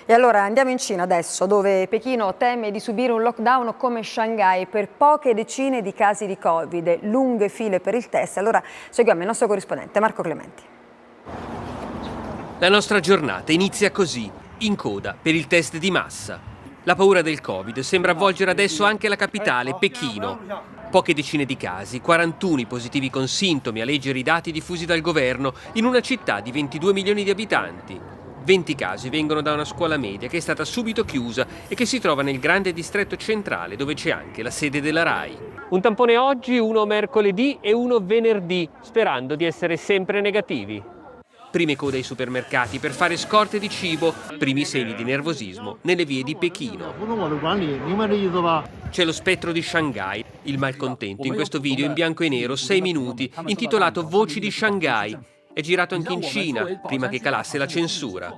E allora andiamo in Cina adesso, dove Pechino teme di subire un lockdown come Shanghai per poche decine di casi di Covid, lunghe file per il test. Allora seguiamo il nostro corrispondente Marco Clementi. La nostra giornata inizia così, in coda per il test di massa. La paura del Covid sembra avvolgere adesso anche la capitale, Pechino. Poche decine di casi, 41 i positivi con sintomi a leggere i dati diffusi dal governo in una città di 22 milioni di abitanti. 20 casi vengono da una scuola media che è stata subito chiusa e che si trova nel grande distretto centrale dove c'è anche la sede della RAI. Un tampone oggi, uno mercoledì e uno venerdì, sperando di essere sempre negativi. Prime code ai supermercati per fare scorte di cibo, primi segni di nervosismo nelle vie di Pechino. C'è lo spettro di Shanghai, il malcontento in questo video in bianco e nero, 6 minuti, intitolato Voci di Shanghai. È girato anche in Cina, prima che calasse la censura.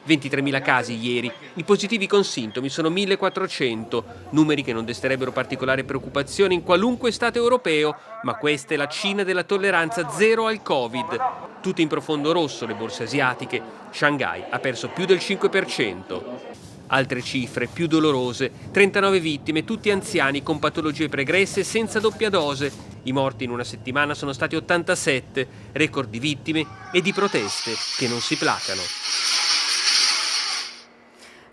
23.000 casi ieri, i positivi con sintomi sono 1.400, numeri che non desterebbero particolare preoccupazione in qualunque stato europeo, ma questa è la Cina della tolleranza zero al Covid. Tutte in profondo rosso le borse asiatiche, Shanghai ha perso più del 5%. Altre cifre più dolorose, 39 vittime, tutti anziani con patologie pregresse senza doppia dose. I morti in una settimana sono stati 87, record di vittime e di proteste che non si placano.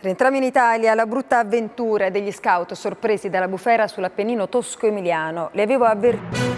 Rientriamo in Italia, la brutta avventura degli scout sorpresi dalla bufera sull'Appennino tosco-emiliano. Li avevo avvertiti.